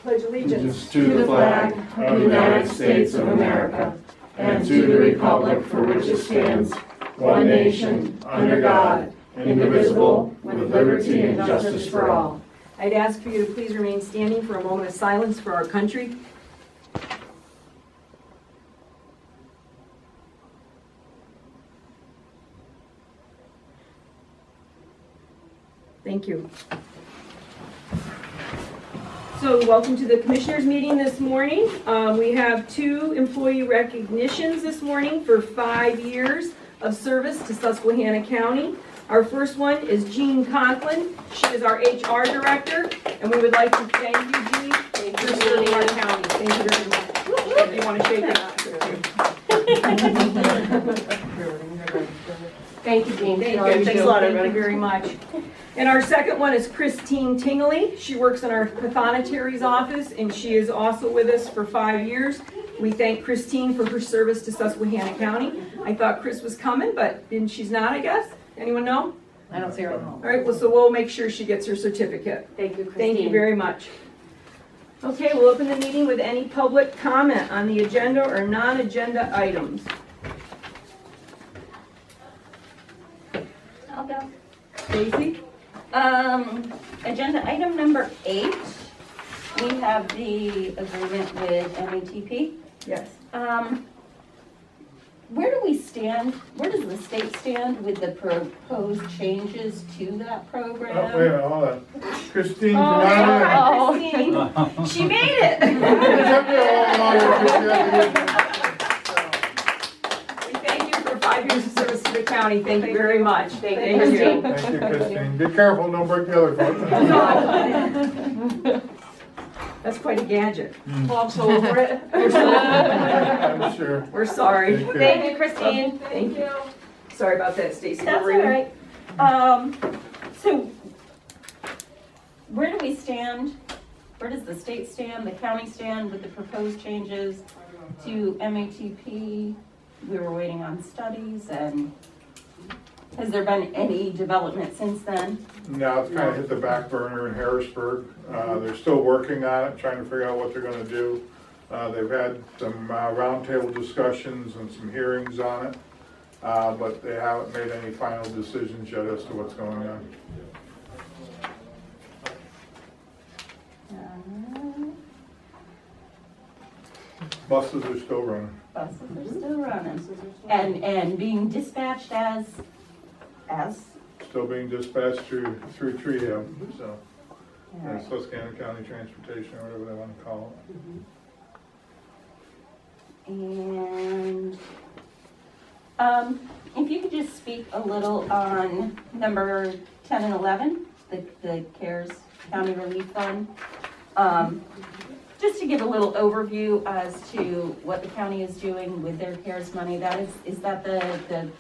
pledge allegiance to the flag of the United States of America and to the republic for which it stands, one nation, under God, indivisible, with liberty and justice for all. I'd ask for you to please remain standing for a moment of silence for our country. Thank you. So welcome to the Commissioners meeting this morning. We have 2 employee recognitions this morning for 5 years of service to Susquehanna County. Our first one is Jean Conklin. She is our HR director, and we would like to thank you, Jean, for serving our county. Thank you very much. If you want to shake it up. Thank you, Jean. Thank you very much. And our second one is Christine Tingley. She works in our pathonetary's office, and she is also with us for 5 years. We thank Christine for her service to Susquehanna County. I thought Chris was coming, but she's not, I guess. Anyone know? I don't see her at home. All right, well, so we'll make sure she gets her certificate. Thank you, Christine. Thank you very much. Okay, we'll open the meeting with any public comment on the agenda or non-agenda items. I'll go. Stacy? Agenda item number 8, we have the agreement with MATP. Yes. Where do we stand, where does the state stand with the proposed changes to that program? Oh, wait a minute, hold on. Christine, Oh, come on in. hi, Christine. She made it. We thank you for 5 years of service to the county. Thank you very much. Thank you. Thank you, Christine. Be careful, don't break the other foot. That's quite a gadget. Well, I'm so over it. I'm sure. We're sorry. Thank you. Thank you, Christine. Thank you. Sorry about that, Stacy. That's all right. So, where do we stand? Where does the state stand, the county stand with the proposed changes to MATP? We were waiting on studies, and has there been any development since then? Now it's kind of hit the back burner in Harrisburg. They're still working on it, trying to figure out what they're going to do. They've had some roundtable discussions and some hearings on it, but they haven't made any final decisions yet as to what's going on. Buses are still running. Buses are still running, and being dispatched as? Still being dispatched through Treehab, so. All right. Susquehanna County Transportation, or whatever they want to call it. And if you could just speak a little on number 10 and 11, the CARES County Relief Fund. Just to give a little overview as to what the county is doing with their CARES money. That is that the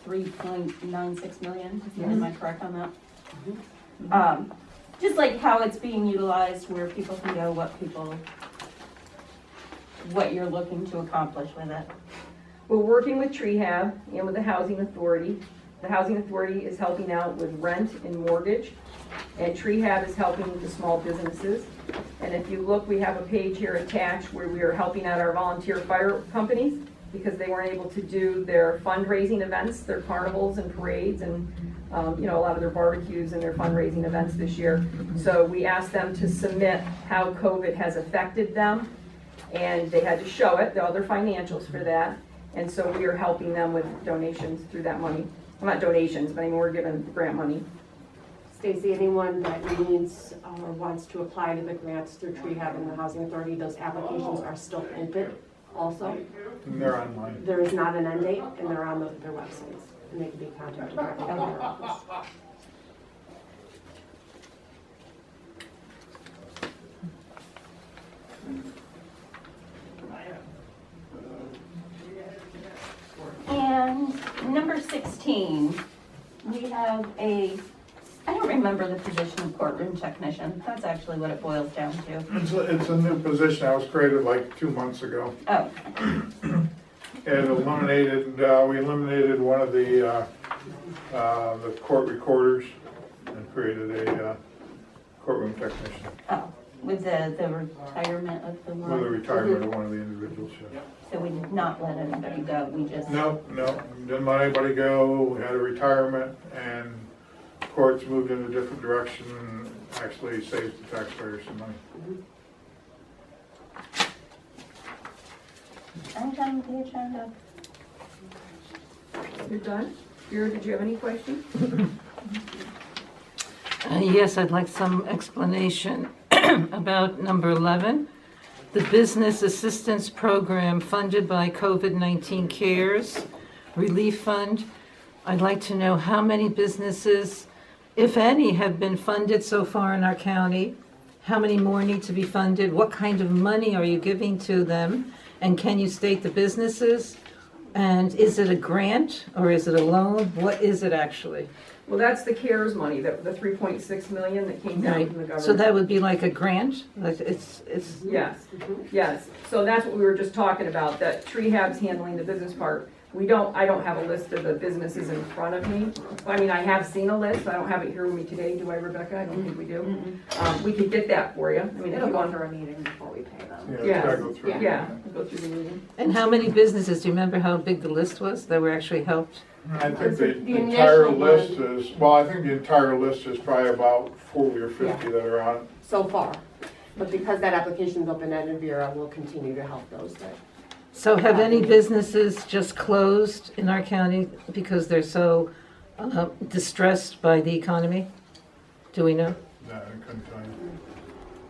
3.96 million? Am I correct on that? Just like how it's being utilized, where people can go, what you're looking to accomplish with it. We're working with Treehab and with the Housing Authority. The Housing Authority is helping out with rent and mortgage, and Treehab is helping with the small businesses. And if you look, we have a page here attached where we are helping out our volunteer fire companies because they weren't able to do their fundraising events, their carnivals and parades, and a lot of their barbecues and their fundraising events this year. So we asked them to submit how COVID has affected them, and they had to show it, all their financials for that. And so we are helping them with donations through that money. Well, not donations, but I mean, we're giving grant money. Stacy, anyone that needs or wants to apply to the grants through Treehab and the Housing Authority, those applications are still open also. And they're online. There is not an end date, and they're on their websites, and they can be contacted directly by their office. And number 16, we have I don't remember the position of courtroom technician. That's actually what it boils down to. It's a new position. I was created like 2 months ago. Oh, It eliminated, we eliminated one of the court recorders and created a courtroom technician. oh, With the retirement of the one? With the retirement of one of the individuals, yeah. So we did not let anybody go, we just. No, didn't let anybody go, we had a retirement, and courts moved in a different direction, and actually saved the taxpayers some money. I'm done with the agenda. You're done? Vera, did you have any questions? Yes, I'd like some explanation about number 11, the Business Assistance Program funded by COVID-19 CARES Relief Fund. I'd like to know how many businesses, if any, have been funded so far in our county, how many more need to be funded, what kind of money are you giving to them, and can you state the businesses? And is it a grant or is it a loan? What is it actually? Well, that's the CARES money, the 3.6 million that came down Right. from the government. So that would be like a grant? Like it's Yes, yes. So that's what we were just talking about, that Tree Hab's handling the business part. I don't have a list of the businesses in front of me. I mean, I have seen a list, I don't have it here with me today, do I, Rebecca? I don't think we do. We could get that for you. I mean, if It'll you go want. through a meeting before we pay them. Yeah, Yeah. it's gotta go through. Yeah, we'll go through the meeting. And how many businesses, do you remember how big the list was that were actually helped? I think The the entire initial list is, well, I think the entire list is probably about 40 or 50 that are on it. So far. But because that application's open-ended, Vera will continue to help those that. So have any businesses just closed in our county because they're so distressed by the economy? Do we know? No, I couldn't tell you.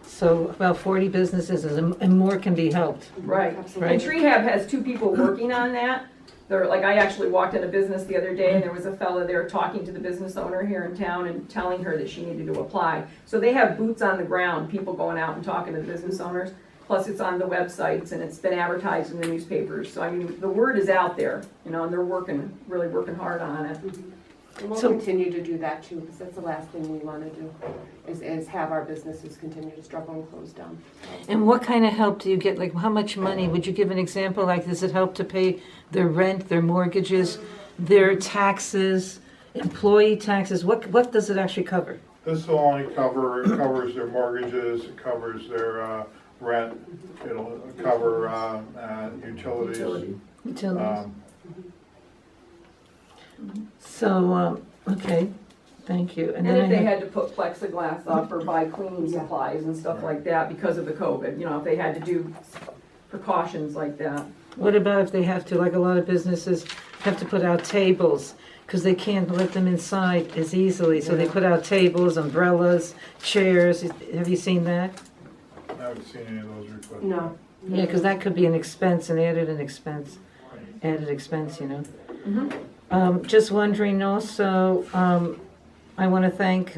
So about 40 businesses and more can be helped. Right. Absolutely. And Tree Hab has 2 people working on that. They're, like, I actually walked in a business the other day and there was a fella there talking to the business owner here in town and telling her that she needed to apply. So they have boots on the ground, people going out and talking to the business owners. Plus it's on the websites and it's been advertised in the newspapers. So I mean, the word is out there, and they're really working hard on it. And we'll So- continue to do that too, because that's the last thing we want to do, is have our businesses continue to struggle and close down. And what kind of help do you get? Like how much money? Would you give an example? Like does it help to pay their rent, their mortgages, their taxes, employee taxes? What does it actually cover? This will only covers their mortgages, it covers their rent, it'll cover utilities. Utilities. So, okay, thank you. And then if they I have- had to put plexiglass up or buy cleaning supplies and stuff like that because of the COVID, if they had to do precautions like that. What about if they have to, like a lot of businesses, have to put out tables because they can't let them inside as easily, so they put out tables, umbrellas, chairs. Have you seen that? I haven't seen any of those requests. No. Yeah, because that could be an expense, added expense, Just wondering also, I want to thank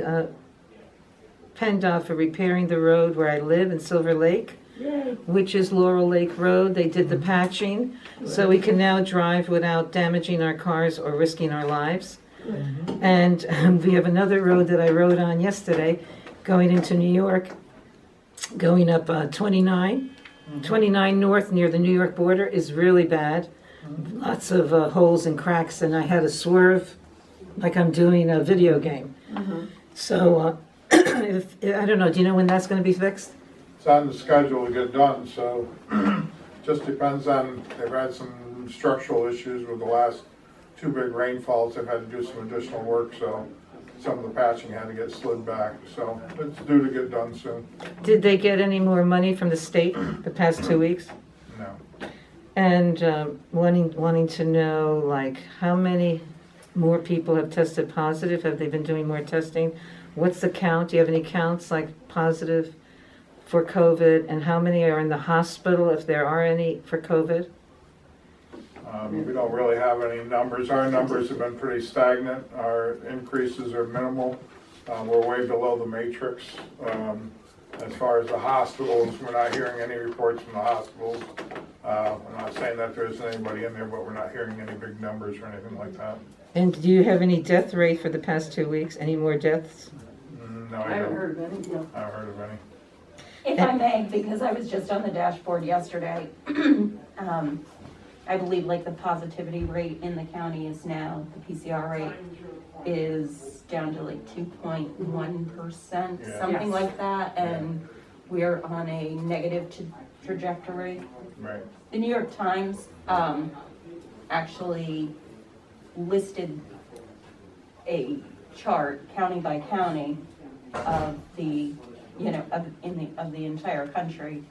PennDOT for repairing the road where I live in Silver Lake, which is Laurel Lake Road. They did the patching, so we can now drive without damaging our cars or risking our lives. And we have another road that I rode on yesterday, going into New York, going up 29. 29 North near the New York border is really bad. Lots of holes and cracks, and I had to swerve like I'm doing a video game. So, I don't know, do you know when that's going to be fixed? It's on the schedule to get done, so just depends on, they've had some structural issues with the last 2 big rainfalls. They've had to do some additional work, so some of the patching had to get slid back. So it's due to get done soon. Did they get any more money from the state the past 2 weeks? No. And wanting to know, like, how many more people have tested positive? Have they been doing more testing? What's the count? Do you have any counts, like, positive for COVID? And how many are in the hospital, if there are any, for COVID? We don't really have any numbers. Our numbers have been pretty stagnant. Our increases are minimal. We're way below the matrix. As far as the hospitals, we're not hearing any reports from the hospitals. I'm not saying that there isn't anybody in there, but we're not hearing any big numbers or anything like that. And do you have any death rate for the past 2 weeks? Any more deaths? No, I I haven't don't. heard of any. No. I haven't heard of any. If I may, because I was just on the dashboard yesterday, I believe like the positivity rate in the county is now, the PCR rate is down to like 2.1%, Yeah. something Yes. like that, and we are on a negative trajectory. Right. The New York Times actually listed a chart, county by county, of the, of the entire country.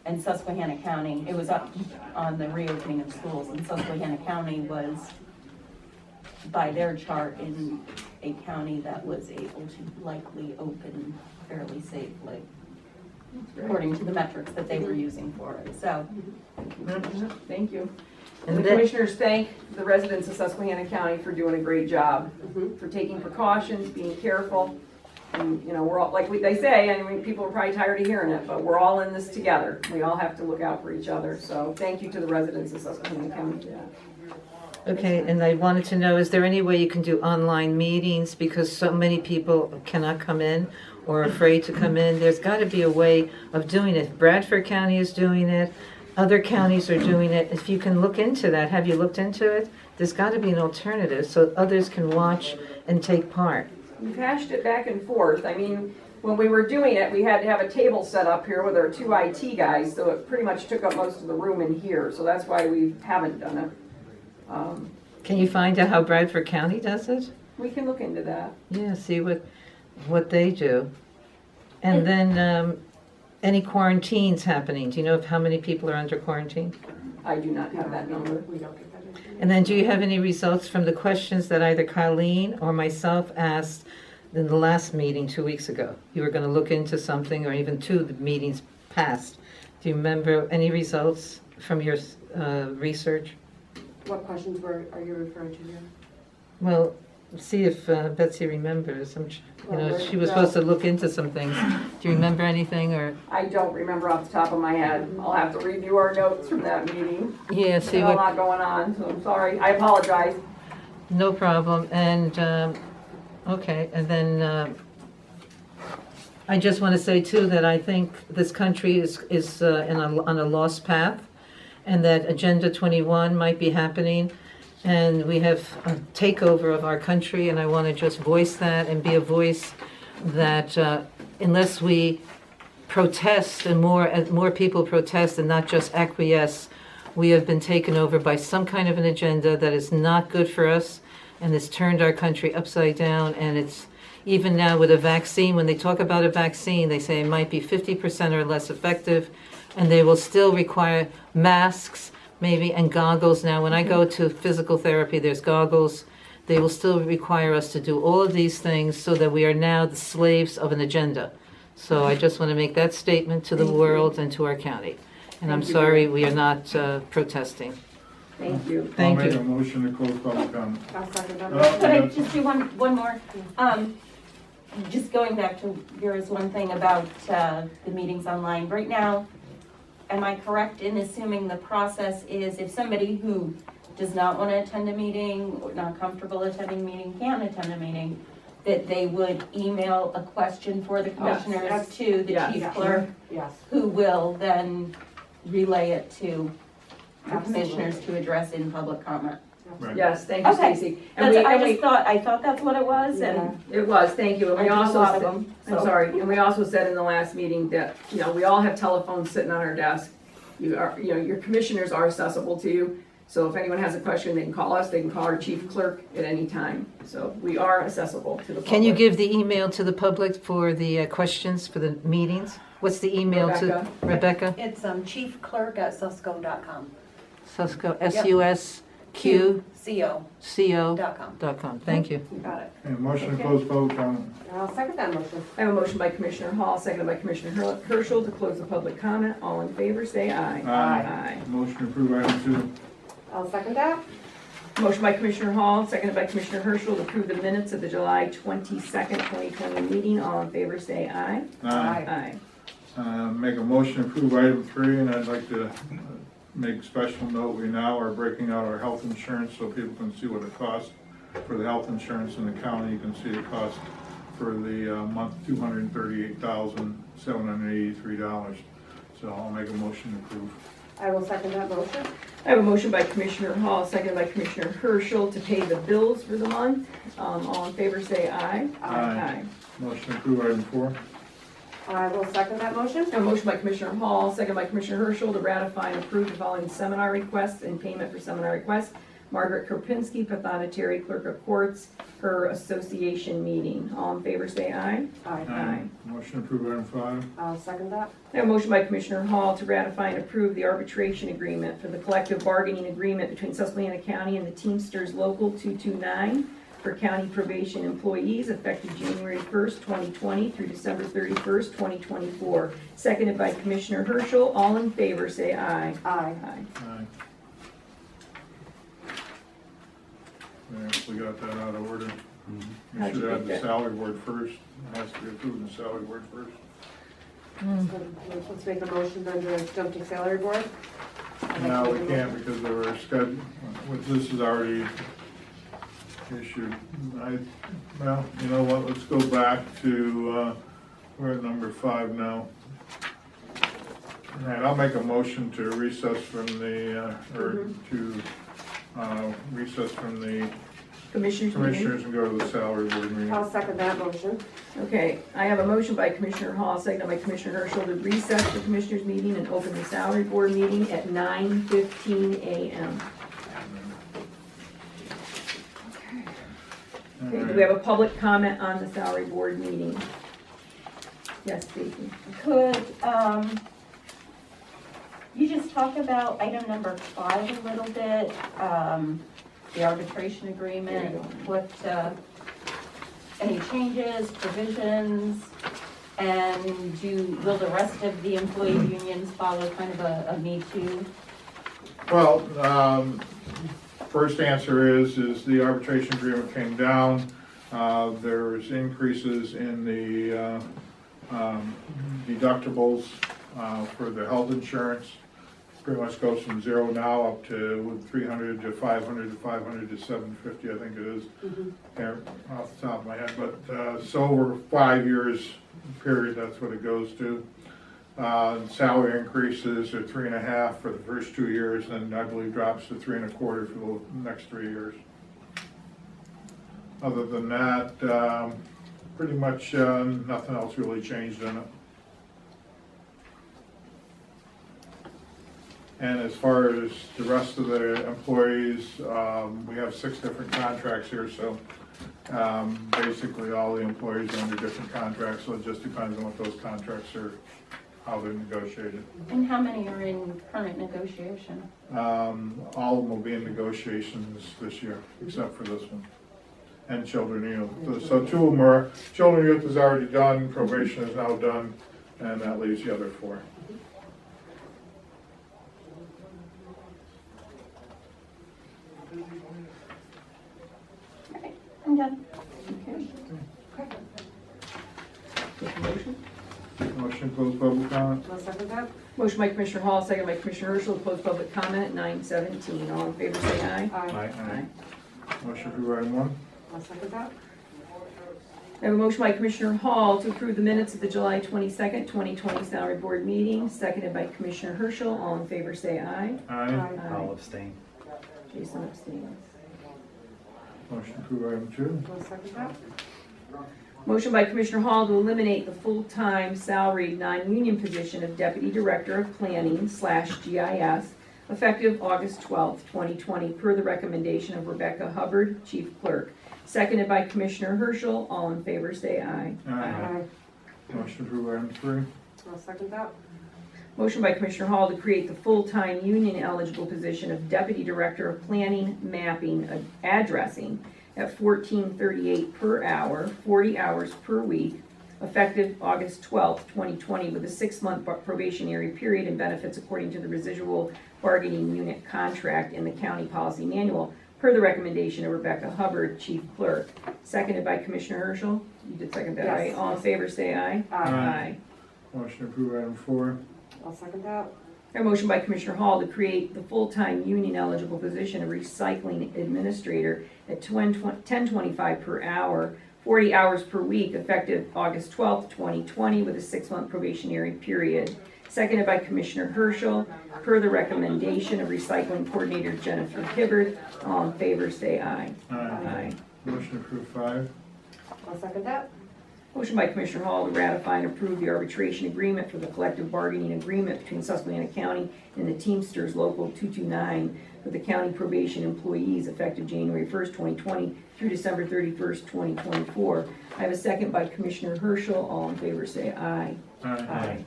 And Susquehanna County, it was up on the reopening of schools, and Susquehanna County was, by their chart, in a county that was able to likely open fairly safely, according to the metrics that they were using for it, so. Thank you. And And the then- commissioners thank the residents of Susquehanna County for doing a great job, Mhm. for taking precautions, being careful. And, we're all, like they say, I mean, people are probably tired of hearing it, but we're all in this together. We all have to look out for each other, so thank you to the residents of Susquehanna County for that. Okay, and I wanted to know, is there any way you can do online meetings because so many people cannot come in or are afraid to come in? There's got to be a way of doing it. Bradford County is doing it. Other counties are doing it. If you can look into that, have you looked into it? There's got to be an alternative so others can watch and take part. We've hashed it back and forth. I mean, when we were doing it, we had to have a table set up here with our two IT guys, so it pretty much took up most of the room in here, so that's why we haven't done it. Can you find out how Bradford County does it? We can look into that. Yeah, see what they do. And then any quarantines happening? Do you know of how many people are under quarantine? I do not have that number. We don't get that information. And then do you have any results from the questions that either Colleen or myself asked in the last meeting 2 weeks ago? You were going to look into something, or even two of the meetings past. Do you remember any results from your research? What questions are you referring to here? Well, see if Betsy remembers. She was supposed to look into some things. Do you remember anything, or? I don't remember off the top of my head. I'll have to review our notes from that meeting. Yeah, see There's a what, lot going on, so I'm sorry. I apologize. no problem. And, okay, and then I just want to say too that I think this country is on a lost path, and that Agenda 21 might be happening. And we have a takeover of our country, and I want to just voice that and be a voice that unless we protest and more people protest and not just acquiesce, we have been taken over by some kind of an agenda that is not good for us and has turned our country upside down. And it's even now with a vaccine, when they talk about a vaccine, they say it might be 50% or less effective, and they will still require masks, maybe, and goggles. Now, when I go to physical therapy, there's goggles. They will still require us to do all of these things so that we are now the slaves of an agenda. So I just want to make that statement to the world and to our county. And I'm Thank you. sorry we are not protesting. Thank you. Thank I'll make you. a motion to close public comment. I'll second that. Oh. Could I just do one more? Just going back to yours, one thing about the meetings online. Right now, am I correct in assuming the process is if somebody who does not want to attend a meeting, or not comfortable attending a meeting, can't attend a meeting, that they would email a question for the commissioners Yes. to the Yes. chief clerk, Yes. who will then relay it to the Absolutely. commissioners to address in public comment? Right. Yes, thank you, Okay. Stacy. I thought that's what it was, and It was, thank you. And I we do a also lot of said- them, I'm so. sorry, and we also said in the last meeting that, we all have telephones sitting on our desk. Your commissioners are accessible to you. So if anyone has a question, they can call us, they can call our chief clerk at any time. So we are accessible to the public. Can you give the email to the public for the questions for the meetings? What's the email to Rebecca? It's chiefclerk@susco.com. Susco, susq.com. CO.com. Thank you. You got it. And motion to close public comment. I'll second that motion. I have a motion by Commissioner Hall, seconded by Commissioner Herschel to close the public comment. All in favor, say aye. Aye. Motion to approve item 2. I'll second that. Motion by Commissioner Hall, seconded by Commissioner Herschel to approve the minutes of the July 22nd, 2020 meeting. All in favor, say aye. Aye. Aye. Make a motion to approve item 3, and I'd like to make special note, we now are breaking out our health insurance so people can see what it costs for the health insurance in the county. You can see the cost for the month, $238,783. So I'll make a motion to approve. I will second that motion. I have a motion by Commissioner Hall, seconded by Commissioner Herschel to pay the bills for the month. All in favor, say aye. Aye. Motion to approve item 4. I will second that motion. A motion by Commissioner Hall, second by Commissioner Herschel to ratify and approve the following seminar requests and payment for seminar requests. Margaret Kropinski, Pathanatary Clerk of Courts, her association meeting. All in favor, say aye. Aye. Motion to approve item 5. I'll second that. A motion by Commissioner Hall to ratify and approve the arbitration agreement for the collective bargaining agreement between Susquehanna County and the Teamsters Local 229 for county probation employees effective January 1st, 2020 through December 31st, 2024. Seconded by Commissioner Herschel. All in favor, say aye. Aye. Aye. We actually got that out of order. We How'd you should have get the that? salary board first. It has to be approved in the salary board first. Let's make a motion then to jump to salary board. No, we can't because they were scheduled, this is already issued. Well, you know what, let's go back to, we're at number 5 now. All right, I'll make a motion to recess from the, recess from the Commissioners meeting. commissioners and go to the salary board meeting. I'll second that motion. Okay, I have a motion by Commissioner Hall, seconded by Commissioner Herschel to recess the Commissioners meeting and open the salary board meeting at 9:15 a.m. Okay, do we have a public comment on the salary board meeting? Yes, Stacy. Could, you just talk about item number 5 a little bit, the arbitration agreement, what, any changes, provisions, and will the rest of the employee unions follow kind of a me too? Well, first answer is the arbitration agreement came down. There's increases in the deductibles for the health insurance. Pretty much goes from 0 now up to 300 to 500 to 500 to 750, I think it is, there off the top of my head. But so over 5 years period, that's what it goes to. Salary increases are 3.5 for the first 2 years, and I believe drops to 3.25 for the next 3 years. Other than that, pretty much nothing else really changed in it. And as far as the rest of the employees, we have 6 different contracts here, so basically all the employees are under different contracts, so it just depends on what those contracts are, how they're negotiated. And how many are in current negotiation? All of them will be in negotiations this year, except for this one. And children youth. So 2 of them are, children youth is already done, probation is now done, and that leaves the other 4. I'm done. Okay. Take a motion. Motion to close public comment? I'll second that. Motion by Commissioner Hall, second by Commissioner Herschel, to close public comment at 9:17. All in favor, say aye. Aye. Motion for item 1? I'll second that. I have a motion by Commissioner Hall to approve the minutes of the July 22nd, 2020 salary board meeting, seconded by Commissioner Herschel. All in favor, say aye. Aye. I'll abstain. Jason abstains. Motion to approve item 2? I'll second that. Motion by Commissioner Hall to eliminate the full-time salaried non-union position of Deputy Director of Planning / GIS effective August 12th, 2020, per the recommendation of Rebecca Hubbard, Chief Clerk. Seconded by Commissioner Herschel. All in favor, say aye. Aye. Motion to approve item 3? I'll second that. Motion by Commissioner Hall to create the full-time union-eligible position of Deputy Director of Planning, Mapping, Addressing at $14.38 per hour, 40 hours per week, effective August 12th, 2020, with a 6-month probationary period and benefits according to the residual bargaining unit contract in the county policy manual, per the recommendation of Rebecca Hubbard, Chief Clerk. Seconded by Commissioner Herschel. You did second that, Yes. right? All in favor, say aye. Aye. Motion to approve item 4? I'll second that. A motion by Commissioner Hall to create the full-time union-eligible position of recycling administrator at $10.25 per hour, 40 hours per week, effective August 12th, 2020, with a 6-month probationary period. Seconded by Commissioner Herschel, per the recommendation of recycling coordinator Jennifer Hibbard. All in favor, say aye. Aye. Motion to approve 5? I'll second that. Motion by Commissioner Hall to ratify and approve the arbitration agreement for the collective bargaining agreement between Susquehanna County and the Teamsters Local 229 for the county probation employees effective January 1st, 2020 through December 31st, 2024. I have a second by Commissioner Herschel. All in favor say aye. Aye.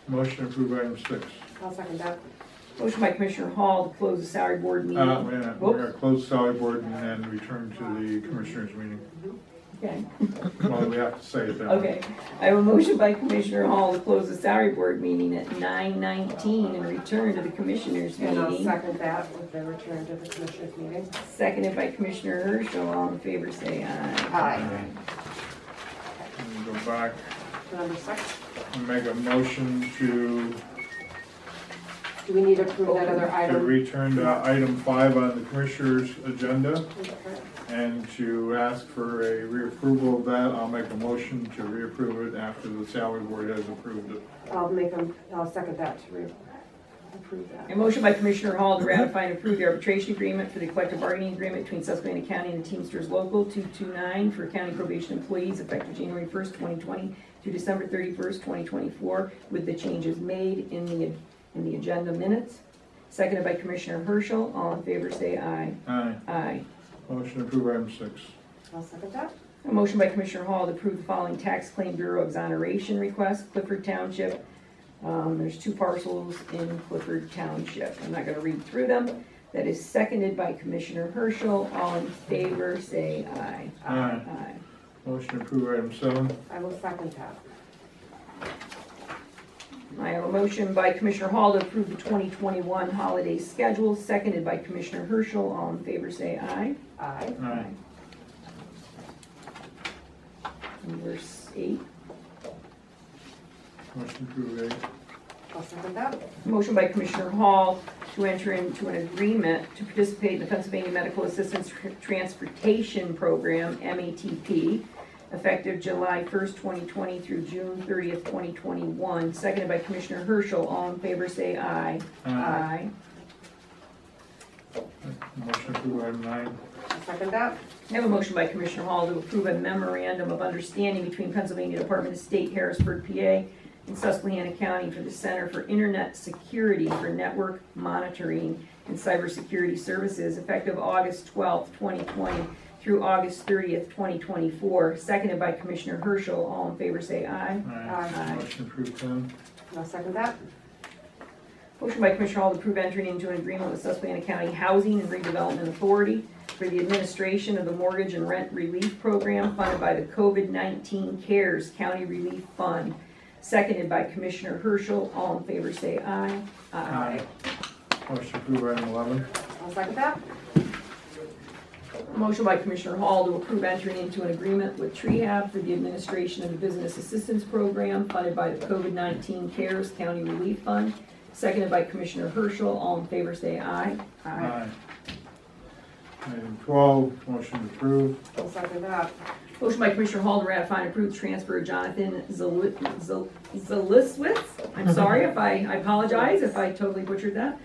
Motion to approve item 6. I'll second that. Motion by Commissioner Hall to close the salary board meeting. Wait a minute, we're gonna close the salary board and then return to the commissioners meeting. Okay. Well, we have to say it that way. Okay, I have a motion by Commissioner Hall to close the salary board meeting at 9:19 and return to the commissioners And I'll meeting. second that with the return to the commissioners meeting. Seconded by Commissioner Herschel. All in favor say aye. Aye. And go back Number 6, and make a motion to do we need to approve that other item? return to item 5 on the commissioners' agenda Is that correct? and to ask for a reapproval of that. I'll make a motion to reapprove it after the salary board has approved it. I'll second that to approve that. A motion by Commissioner Hall to ratify and approve the arbitration agreement for the collective bargaining agreement between Susquehanna County and the Teamsters Local 229 for county probation employees effective January 1st, 2020 through December 31st, 2024, with the changes made in the agenda minutes. Seconded by Commissioner Herschel. All in favor say aye. Aye. Aye. Motion to approve item 6. I'll second that. A motion by Commissioner Hall to approve the following tax claim bureau exoneration request, Clifford Township. There's 2 parcels in Clifford Township. I'm not gonna read through them. That is seconded by Commissioner Herschel. All in favor, say aye. Aye. Aye. Motion to approve item 7. I will second that. I have a motion by Commissioner Hall to approve the 2021 holiday schedule, seconded by Commissioner Herschel. All in favor, say aye. Aye. Aye. Number 8. Motion to approve 8. I'll second that. Motion by Commissioner Hall to enter into an agreement to participate in the Pennsylvania Medical Assistance Transportation Program, MATP, effective July 1st, 2020 through June 30th, 2021. Seconded by Commissioner Herschel. All in favor say aye. Aye. Motion to approve item 9. I'll second that. I have a motion by Commissioner Hall to approve a memorandum of understanding between Pennsylvania Department of State, Harrisburg, PA, and Susquehanna County for the Center for Internet Security for Network Monitoring and Cybersecurity Services, effective August 12th, 2020 through August 30th, 2024. Seconded by Commissioner Herschel. All in favor say aye. Aye. Motion to approve 10. I'll second that. Motion by Commissioner Hall to approve entering into an agreement with Susquehanna County Housing and Redevelopment Authority for the administration of the mortgage and rent relief program funded by the COVID-19 CARES County Relief Fund. Seconded by Commissioner Herschel. All in favor say aye. Aye. Motion to approve item 11. I'll second that. Motion by Commissioner Hall to approve entering into an agreement with Trehab for the administration of the Business Assistance Program funded by the COVID-19 CARES County Relief Fund. Seconded by Commissioner Herschel. All in favor say aye. Item 12, motion to approve. I'll second that. Motion by Commissioner Hall to ratify and approve the transfer of Jonathan Zaliswitz. I'm sorry if I apologize if I totally butchered that.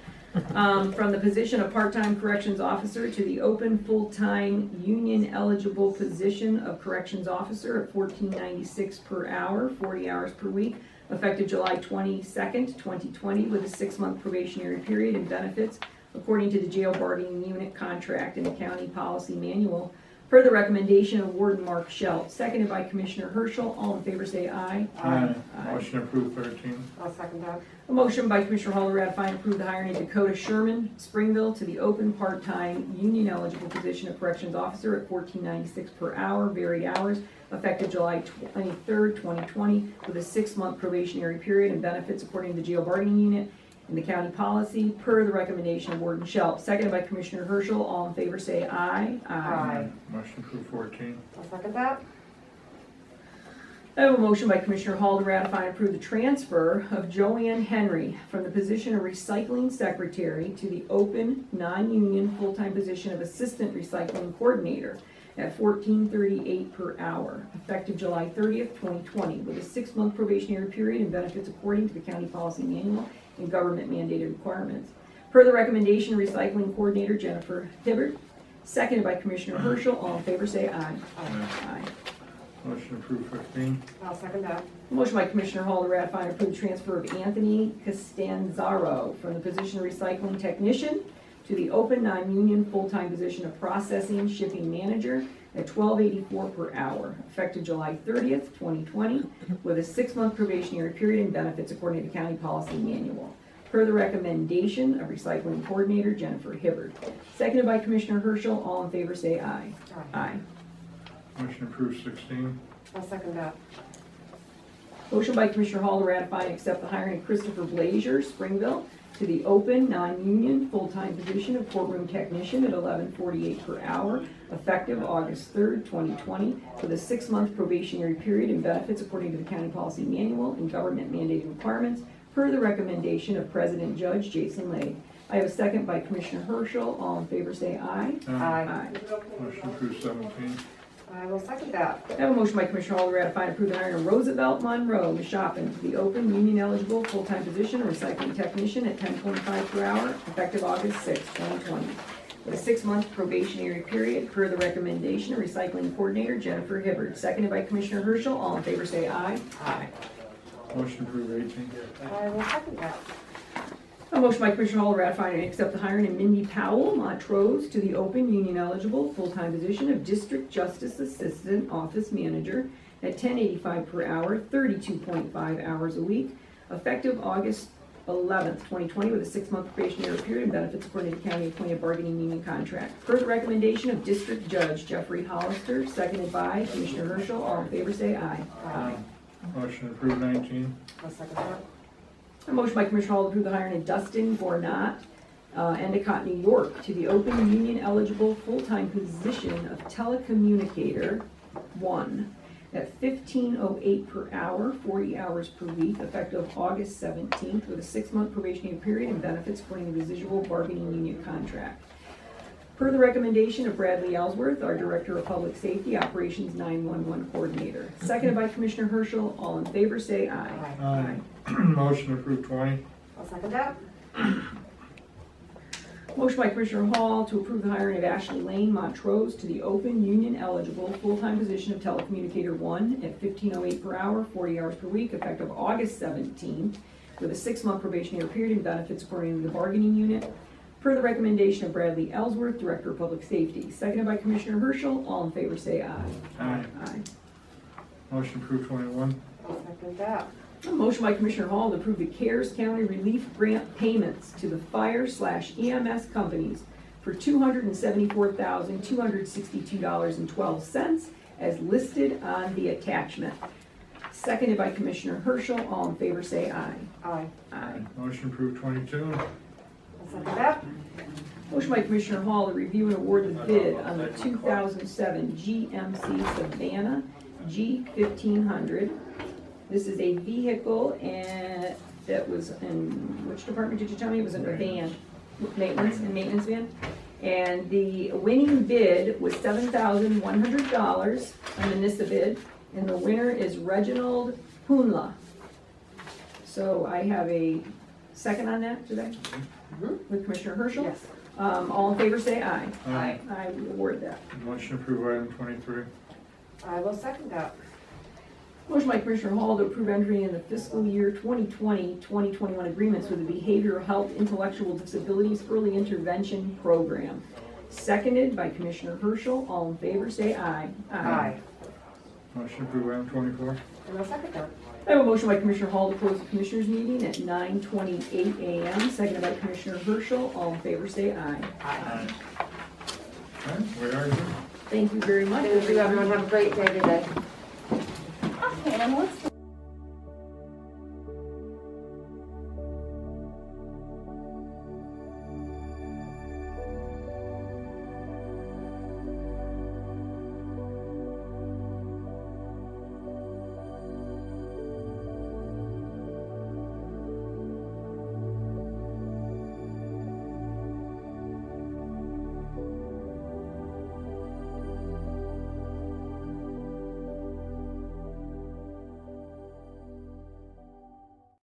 From the position of part-time corrections officer to the open full-time union eligible position of corrections officer at $14.96 per hour, 40 hours per week, effective July 22nd, 2020, with a 6-month probationary period and benefits according to the jail bargaining unit contract and the county policy manual, per the recommendation of Warden Mark Schelt. Seconded by Commissioner Herschel. All in favor say aye. Aye. Motion to approve 13. I'll second that. A motion by Commissioner Hall to ratify and approve the hiring of Dakota Sherman, Springville, to the open part-time union eligible position of corrections officer at $14.96 per hour, varied hours, effective July 23rd, 2020, with a 6-month probationary period and benefits according to the jail bargaining unit and the county policy, per the recommendation of Warden Schelt. Seconded by Commissioner Herschel. All in favor say aye. Aye. Motion to approve 14. I'll second that. I have a motion by Commissioner Hall to ratify and approve the transfer of Joanne Henry from the position of recycling secretary to the open, non-union, full-time position of assistant recycling coordinator at $14.38 per hour, effective July 30th, 2020, with a 6-month probationary period and benefits according to the county policy manual and government mandated requirements. Per the recommendation of recycling coordinator Jennifer Hibbert, seconded by Commissioner Herschel. All in favor say aye. Aye. Aye. Motion approved 15. I'll second that. Motion by Commissioner Hall to ratify and approve the transfer of Anthony Costanzaro from the position of recycling technician to the open non-union full-time position of processing shipping manager at $12.84 per hour, effective July 30th, 2020, with a 6-month probationary period and benefits according to the county policy manual. Per the recommendation of recycling coordinator Jennifer Hibbard. Seconded by Commissioner Herschel. All in favor say aye. Aye. Motion approved 16. I'll second that. Motion by Commissioner Hall to ratify and accept the hiring of Christopher Blazier, Springville, to the open, non-union, full-time position of courtroom technician at $11.48 per hour, effective August 3rd, 2020, with a 6-month probationary period and benefits according to the county policy manual and government mandated requirements, per the recommendation of President Judge Jason Lay. I have a second by Commissioner Herschel. All in favor say aye. Aye. Motion approved 17. I will second that. I have a motion by Commissioner Hall to ratify and approve the hiring of Roosevelt Monroe Shopin to the open, union-eligible, full-time position of recycling technician at $10.25 per hour, effective August 6, 2020, with a 6-month probationary period, per the recommendation of recycling coordinator Jennifer Hibbard. Seconded by Commissioner Herschel. All in favor say aye. Aye. Motion approved 18. I will second that. A motion by Commissioner Hall to ratify and accept the hiring of Mindy Powell, Montrose, to the open, union-eligible, full-time position of District Justice Assistant Office Manager at $10.85 per hour, 32.5 hours a week, effective August 11th, 2020, with a 6-month probationary period and benefits according to the county appointed bargaining union contract. Per the recommendation of District Judge Jeffrey Hollister, seconded by Commissioner Herschel. All in favor say aye. Aye. Motion approved 19. I'll second that. A motion by Commissioner Hall to approve the hiring of Dustin Gornat, Endicott, New York, to the open, union-eligible, full-time position of telecommunicator 1 at $15.08 per hour, 40 hours per week, effective August 17th, with a 6-month probationary period and benefits according to the residual bargaining union contract. Per the recommendation of Bradley Ellsworth, our Director of Public Safety, Operations 911 Coordinator. Seconded by Commissioner Herschel. All in favor say aye. Aye. Motion approved 20. I'll second that. Motion by Commissioner Hall to approve the hiring of Ashley Lane, Montrose, to the open, union-eligible, full-time position of telecommunicator 1 at $15.08 per hour, 40 hours per week, effective August 17th, with a 6-month probationary period and benefits according to the bargaining unit. Per the recommendation of Bradley Ellsworth, Director of Public Safety. Seconded by Commissioner Herschel. All in favor say aye. Aye. Aye. Motion approved 21. I'll second that. A motion by Commissioner Hall to approve the CARES County Relief Grant payments to the fire/EMS companies for $274,262.12 as listed on the attachment. Seconded by Commissioner Herschel. All in favor say aye. Aye. Aye. Motion approved 22. I'll second that. Motion by Commissioner Hall to review and award the bid on the 2007 GMC Savannah G1500. This is a vehicle and that was in, which department did you tell me? It was in a van, maintenance van. And the winning bid was $7,100 on the NISA bid, and the winner is Reginald Hunla. So I have a second on that today with Commissioner Herschel. Yes. All in favor say aye. Aye. I will award that. Motion approved item 23. I will second that. Motion by Commissioner Hall to approve entering in the fiscal year 2020-2021 agreements with the Behavioral Health Intellectual Disabilities Early Intervention Program. Seconded by Commissioner Herschel. All in favor say aye. Aye. Motion approved item 24. And I'll second that. I have a motion by Commissioner Hall to close the Commissioners' meeting at 9:28 a.m. Seconded by Commissioner Herschel. All in favor say aye. Aye. Okay, we are adjourned. Thank you very much. Thank you, everyone. Have a great day today. Okay, and let's